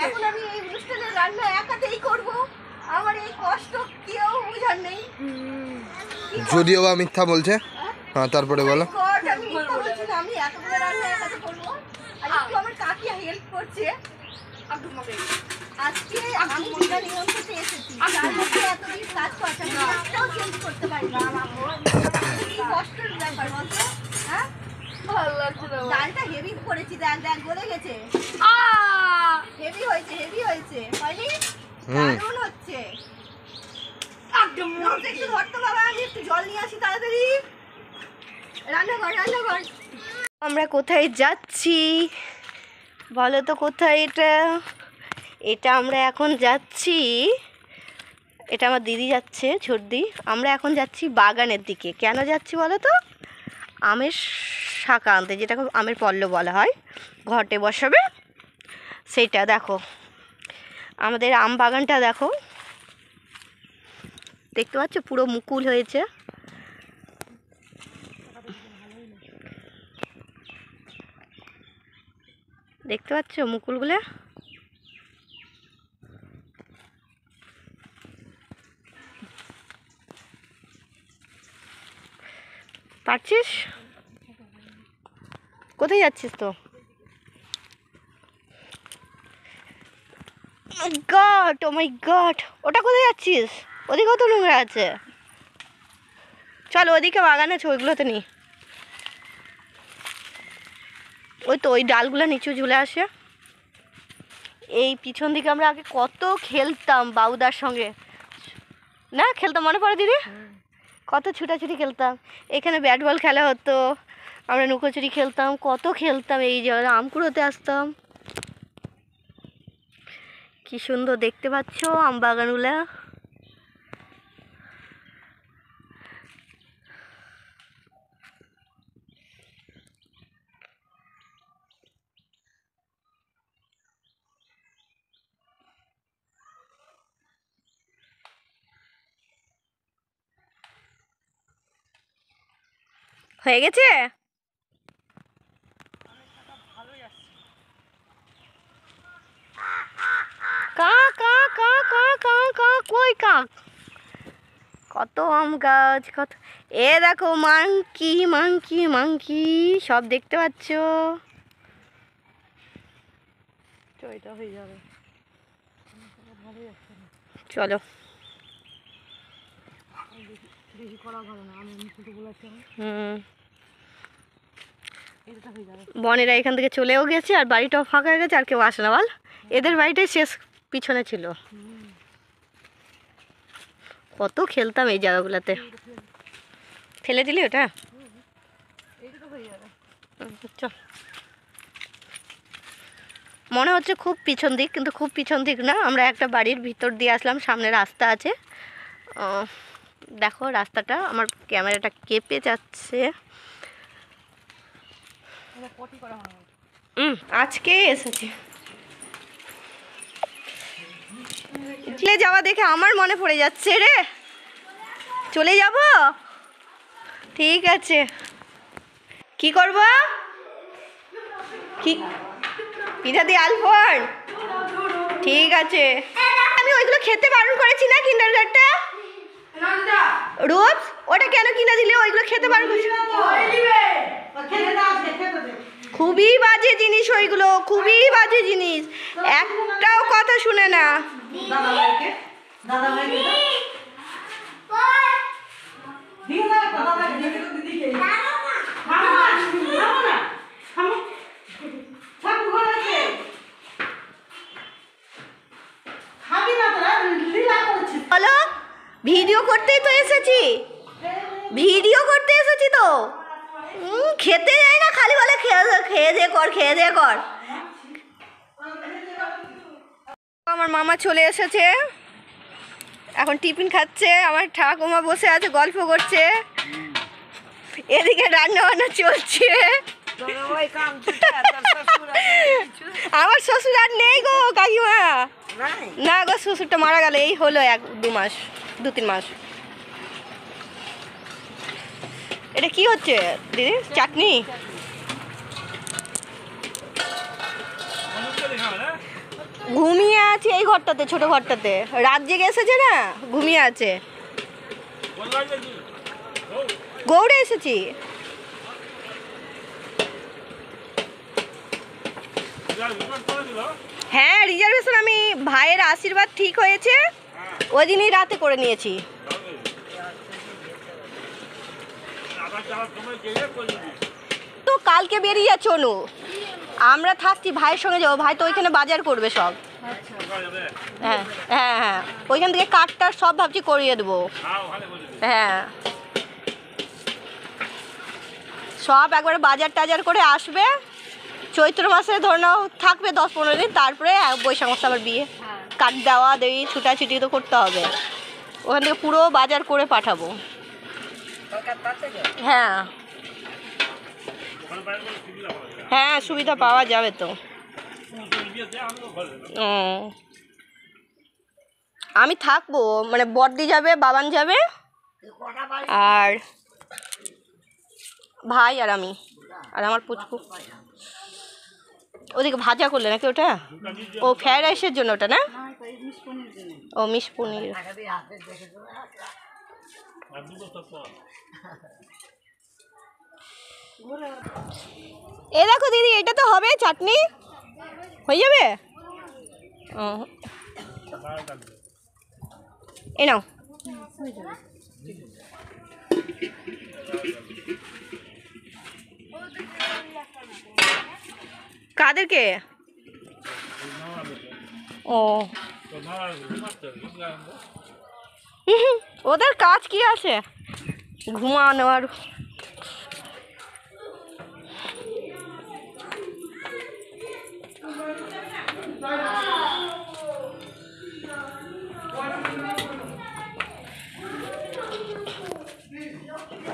এখন আমি এই অনুষ্ঠানের রান্না একাতেই করব, আমার এই কষ্ট কেউ বুঝার নেই। যদিও বা মিথ্যা বলছে। হ্যাঁ, তারপরে বলো। আমি মিথ্যা বলছি না, আমি এতগুলো রান্না একাতে করব। আর একটু আমার কাকি হেল্প করছে। আজকে আমি বিনা নিয়ন্ত্রণে এসেছি, তার মধ্যে এতদিন কাজ করছে, আমি একটাও চেঞ্জ করতে পারি না। কি কষ্টের ব্যাপার বলতো, হ্যাঁ? ডালটা হেভি করেছি, দেখ দেখ গলে গেছে। হেভি হয়েছে, হেভি হয়েছে, হয়নি? দারুণ হচ্ছে। একটু ধরতো বাবা, আমি একটু জল নিয়ে আসি তাড়াতাড়ি। রান্নাঘর, রান্নাঘর। আমরা কোথায় যাচ্ছি বলো তো? কোথায় এটা? এটা আমরা এখন যাচ্ছি, এটা আমার দিদি যাচ্ছে, ছোটদি। আমরা এখন যাচ্ছি বাগানের দিকে। কেন যাচ্ছি বলো তো? আমের শাখা আনতে, যেটাকে আমের পল্লব বলা হয়, ঘটে বসাবে সেইটা। দেখো আমাদের আম বাগানটা, দেখো দেখতে পাচ্ছ, পুরো মুকুল হয়েছে। দেখতে পাচ্ছ মুকুলগুলো? পারছিস? কোথায় যাচ্ছিস তো? গড, ও মাই গড, ওটা কোথায় যাচ্ছিস? ওদিকেও তো নোংরা আছে। চলো ওদিকে বাগান আছে, ওইগুলোতে নি। ওই তো ওই ডালগুলো নিচু ঝুলে আসে। এই পিছন দিকে আমরা আগে কত খেলতাম বাবুদার সঙ্গে, না খেলতাম? মনে পড়ে দিদি? কত ছুটাছুটি খেলতাম। এখানে ব্যাট বল খেলা হতো, আমরা লুকোচুরি খেলতাম, কত খেলতাম। এই যে আম কুড়োতে আসতাম। কি সুন্দর দেখতে পাচ্ছ আম বাগানগুলা। হয়ে গেছে? কাক কাক কাক কাক কাক কাক, কই কাক? কত আম গাছ, কত। এ দেখো মাংকি মাংকি মাংকি, সব দেখতে পাচ্ছ। হয়ে যাবে, চলো। বনেরা এখান থেকে চলেও গেছে, আর বাড়িটাও ফাঁকা হয়ে গেছে, আর কেউ আসে না বল। এদের বাড়িটাই শেষ পিছনে ছিল। কত খেলতাম এই জায়গাগুলোতে। ফেলে দিলি ওটা? চল। মনে হচ্ছে খুব পিছন দিক, কিন্তু খুব পিছন দিক না। আমরা একটা বাড়ির ভিতর দিয়ে আসলাম, সামনে রাস্তা আছে। দেখো রাস্তাটা, আমার ক্যামেরাটা কেঁপে যাচ্ছে। আজকে এসেছি চলে যাওয়া দেখে আমার মনে পড়ে যাচ্ছে রে। চলে যাব, ঠিক আছে। কি করব? কি পিঠা দিয়ে আলফন? ঠিক আছে। আমি ওইগুলো খেতে বারণ করেছি না, কিন্ডার গার্ডটা রোজ, ওটা কেন কিনে দিলে? ওইগুলো খেতে বারণ করেছি। খুবই বাজে জিনিস ওইগুলো, খুবই বাজে জিনিস, একটাও কথা শুনে না। বলো, ভিডিও করতেই তো এসেছি, ভিডিও করতে এসেছি তো। খেতে যাই না, খালি বলে খেয়ে দে কর, খেয়ে দে কর। আমার মামা চলে এসেছে, এখন টিফিন খাচ্ছে। আমার ঠাকুমা বসে আছে, গল্প করছে। এদিকে রান্না বান্না চলছে। আমার শ্বশুর আর নেই গো কাকিমা, না গো, শ্বশুরটা মারা গেল এই হলো 2-3 মাস। এটা কি হচ্ছে দিদি? চাটনি? ঘুমিয়ে আছে এই ঘরটাতে, ছোট ঘরটাতে। রাত জেগে এসেছে না, ঘুমিয়ে আছে। গৌড়ে এসেছি। হ্যাঁ, রিজার্ভেশন আমি ভাইয়ের আশীর্বাদ ঠিক হয়েছে ওই দিনই রাতে করে নিয়েছি। তো কালকে বেরিয়ে যাচ্ছে অনু, আমরা থাকছি, ভাইয়ের সঙ্গে যাবো। ভাই তো ওইখানে বাজার করবে সব। হ্যাঁ হ্যাঁ হ্যাঁ, ওইখান থেকে কাঠটা সব ভাবছি করিয়ে দেবো। হ্যাঁ, সব একবারে বাজার টাজার করে আসবে। চৈত্র মাসে ধরে নাও থাকবে 10-15 দিন, তারপরে বৈশাখ মাসে আবার বিয়ে। কাঠ দেওয়া দেওয়ি ছুটাছুটি তো করতে হবে। ওখান থেকে পুরো বাজার করে পাঠাবো। হ্যাঁ হ্যাঁ, সুবিধা পাওয়া যাবে তো। আমি থাকবো, মানে বড়দি যাবে, বাবান যাবে, আর ভাই আর আমি, আর আমার পুচকু। ওদিকে ভাজা করলে নাকি ওটা? ও ফ্রাইড রাইসের জন্য ওটা না? ও মিশ পনির। এ দেখো দিদি, এটা তো হবে চাটনি, হয়ে যাবে। ও এ নাও। কাদেরকে? ও ওদের কাজ কি আছে, ঘুমানো। আর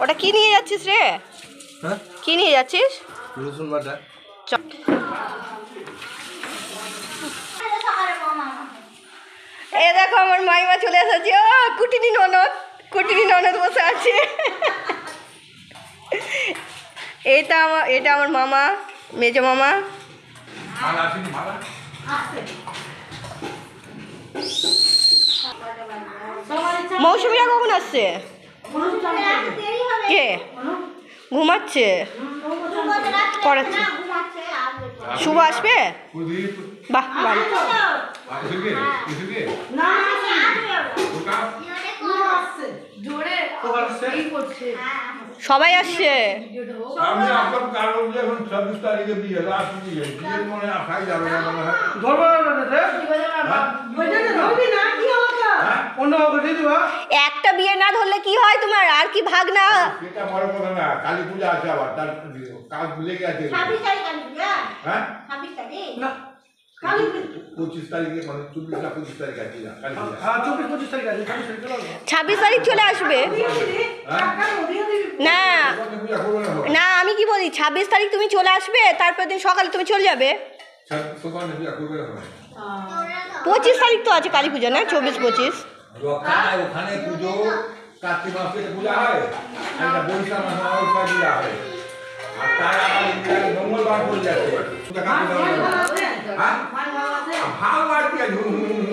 ওটা কি নিয়ে যাচ্ছিস রে? হ্যাঁ, কি নিয়ে যাচ্ছিস? রসুন বাটা। এ দেখো আমার মাইমা চলে এসেছে। ও কুটিনি ননদ, কুটিনি ননদ বসে আছে। এটা আমার মামা, মেজো মামা। মৌসুমীরা কখন আসছে? কে ঘুমাচ্ছে? করাচ্ছে। শুভ আসবে? বাহ ভালো। সবাই আসছে। একটা বিয়ে না ধরলে কি হয় তোমার? আর কি ভাগ না? কালী পূজা আছে আবার, তার কাজ লেগে আছে। 26 তারিখে, মানে 24 তারিখ আছে কালী পূজা। 24-25 তারিখ আছে। 26 তারিখ চলে আসবে না? না, আমি কি বলি, 26 তারিখ তুমি চলে আসবে, তারপর দিন সকালে তুমি চলে যাবে। 25 তারিখ তো আছে কালী পূজা না? 24-25 ওখানে পুজো, কার্তিক মাসে পূজা হয়, একটা বৈশাখ মাসে পূজা হয়, আর তার আবার মঙ্গলবার পড়ে যাচ্ছে। ভালো আর কি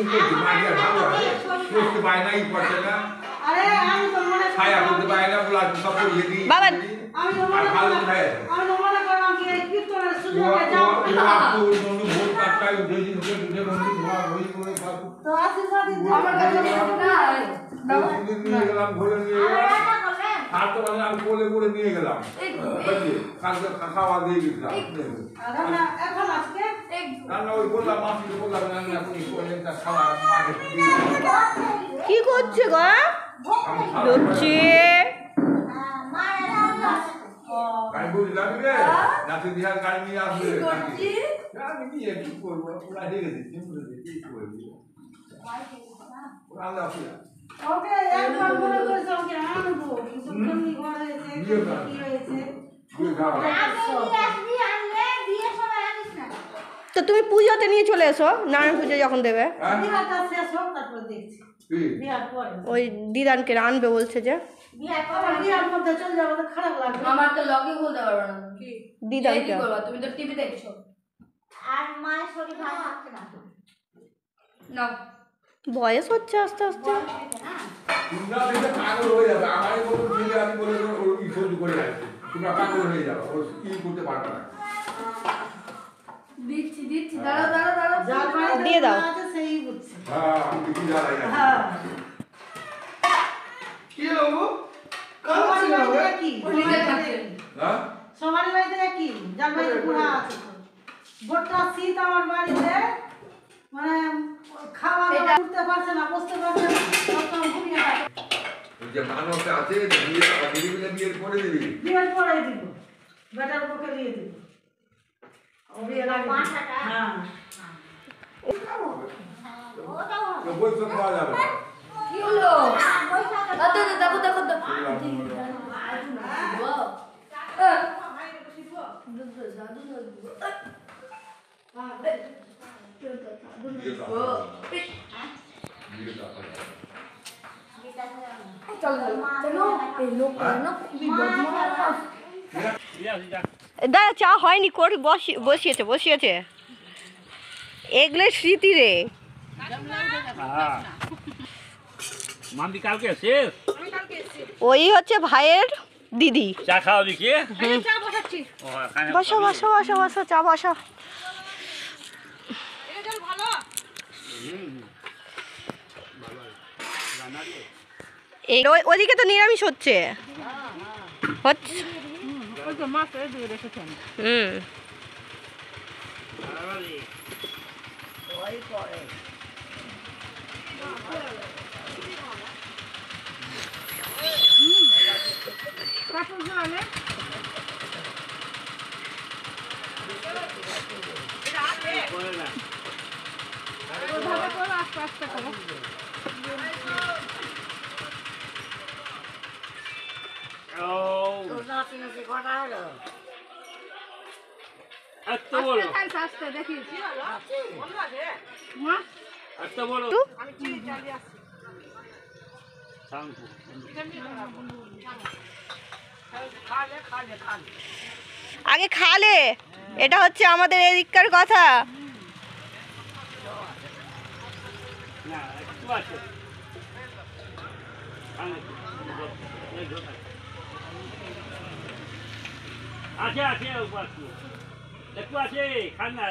করছি, মাঝে ভালো আছে, করতে পায় না, ই করছে না, ছায়া করতে পায় না, বলে সব করিয়ে দিই। বাবা আর ভালো কোথায় আছে? ভোট কাটটাই উঠে উঠে ধোয়া হয়ে করে নিয়ে গেলাম, ঘরে নিয়ে গেলাম, আর তো আমি কোলে করে নিয়ে গেলাম, কালকে খাওয়া দিয়ে গেছিলাম। রান্না ওই বললাম, মাসিকে বললাম রান্না আপনি করলেন, তা খাওয়া মাকে কি করছে গো? লুচি গাড়ি বুঝলাম রে, নাচে দিহার গাড়ি নিয়ে আসবে। আমি নিয়ে কি করবো, ওরা রেখে দিচ্ছি, কি করবি ওরা আল্লাহ ফিরা। তো তুমি পুজোতে নিয়ে চলে এসো, নারায়ণ পুজো যখন দেবে। ওই দিদানকে আনবে বলছে যে, আমার তো লগই বলতে পারবো না। দিদানকে তুমি তো টিভি দেখছো। আর মায়ের শরীর ভালো না বয়স হচ্ছে আস্তে আস্তে। তোমরা দেখে পাগল হয়ে যাবে, আমার মতো ছেলে আমি বলে দেবো ওর কি সহ্য করে রাখছে, তোমরা পাগল হয়ে যাবে, ওর কি করতে পারবে না। দিচ্ছি দাঁড়াও দিয়ে দাও। হ্যাঁ আমি কিছু জানাই না। কি হলো হ্যাঁ সবার বাড়িতে কি যার বাড়িতে বুড়া আছে গোটা শীত আমার বাড়িতে মানে খাওয়া দাওয়া করতে পারছে না, বসতে পারছে না, সব ঘুমিয়ে থাকে। ওই যে মানুষটা আছে বিয়ে করে দিবি। বিয়ের পরে দিব, বেটার পক্ষে দিয়ে দিব। ও বিয়ে লাগে হ্যাঁ বৈঠক পাওয়া যাবে। কি হলো দেখো দাদা চা হয়নি করে বসিয়েছে এগুলো স্মৃতি রে। মাম্পি কালকে শেষ ওই হচ্ছে ভাইয়ের দিদি। চা খাওয়াবি কি? বসো চা বসো। ওদিকে তো নিরামিষ হচ্ছে। আগে খালে, এটা হচ্ছে আমাদের এদিককার কথা। আছে একটু আছে খান না।